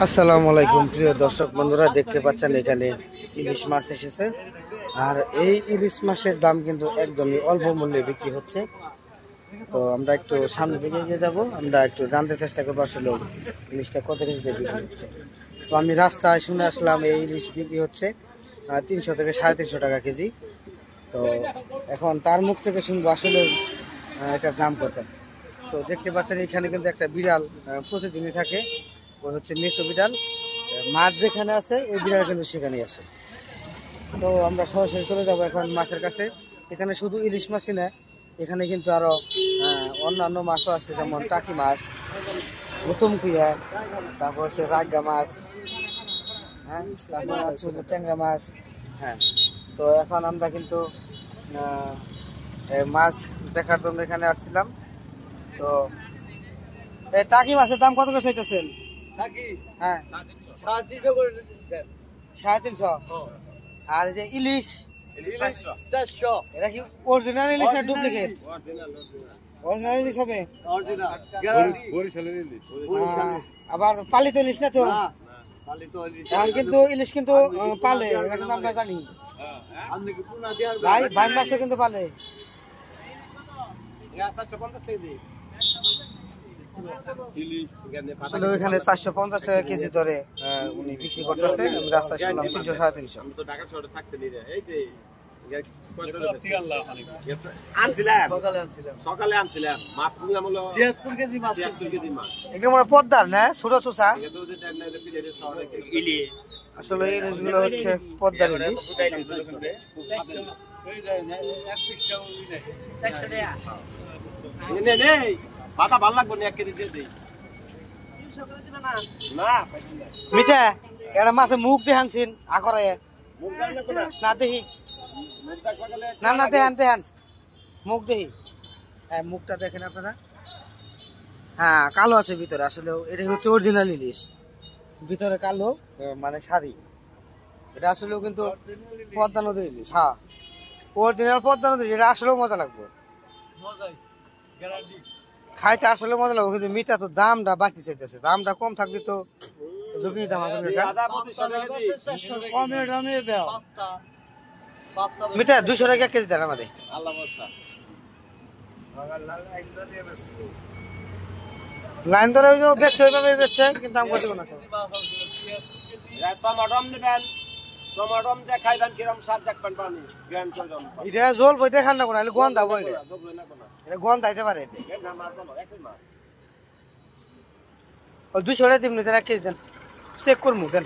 আসসালামু আলাইকুম প্রিয় দর্শক বন্ধুরা, দেখতে পাচ্ছেন এখানে ইলিশ মাছ এসেছে। আর এই ইলিশ মাছের দাম কিন্তু একদমই অল্প মূল্যে বিক্রি হচ্ছে। তো আমরা একটু সামনে দিকে এগিয়ে যাবো, আমরা একটু জানতে চেষ্টা করবো আসলে ইলিশটা কত কেজিতে বিক্রি হচ্ছে। তো আমি রাস্তায় শুনে আসলাম এই ইলিশ বিক্রি হচ্ছে 300 থেকে 350 টাকা কেজি। তো এখন তার মুখ থেকে শুনবো আসলে এটার দাম কত। তো দেখতে পাচ্ছেন এখানে কিন্তু একটা বিড়াল প্রতিদিনই থাকে, ওই হচ্ছে মেচো বিড়াল। মাছ যেখানে আছে ওই বিড়াল কিন্তু সেখানেই আছে। তো আমরা সরাসরি চলে যাবো এখন মাছের কাছে। এখানে শুধু ইলিশ মাছই না, এখানে কিন্তু আরো অন্যান্য মাছও আছে, যেমন টাকি মাছ, হুতুম কুইয়া, তারপর হচ্ছে রাগা মাছ, হ্যাঁ, তারপর আছে ট্যাংরা মাছ। হ্যাঁ, তো এখন আমরা কিন্তু মাছ দেখার জন্য এখানে আসছিলাম। তো এই টাকি মাছের দাম কত করে চাইতেছেন? হ্যাঁ, 350। আর যে ইলিশ, এটা কি অরিজিনাল ইলিশ না ডুপ্লিকেট? অরিজিনাল ইলিশ হবে। আবার পালিত ইলিশ না তো? এখন কিন্তু ইলিশ কিন্তু পালে, এটা কিন্তু আমরা জানি। ভাই ভাই মাছে কিন্তু পালে। আসলে ওইখানে 450 টাকা কেজি ধরে উনি বিক্রি করতেছে। আমি রাস্তায় শুনলাম 300 350। পদ্মার না ছোট চোষা, আসলে এই ইলিশগুলো হচ্ছে পদ্মার ইলিশ। মিঠা এটা মাছের মুখ দেখানছিন আকরে না দেখি, না না দেখান দেখান মুখ দেখি। হ্যাঁ, মুখটা দেখেন আপনারা। হ্যাঁ, কালো আছে ভিতরে। আসলে এটা হচ্ছে অরিজিনাল ইলিশ, ভিতরে কালো মানে শাড়ি। এটা আসলেও কিন্তু পদ্মা নদীর ইলিশ। হ্যাঁ, অরিজিনাল পদ্মা নদীর। এটা আসলেও মজা লাগবে খাইতে, আসলে মজা লাগবে। কিন্তু মিঠা তো দামটা বাড়তি চাইতেছে, দামটা কম থাকবে তো জমি দাম আসলে মিঠা 200 টাকা কেজি দেন আমাদের। লাইন ধরে বেচছে, ওইভাবে বেচছে, কিন্তু দাম কত না। এটা জল বই দেখান না, গন্ধ হবো, এটা গন্ধ আইতে পারে। 200 টাকা দিন, 1 কেজি দেন, চেক করবো দেন।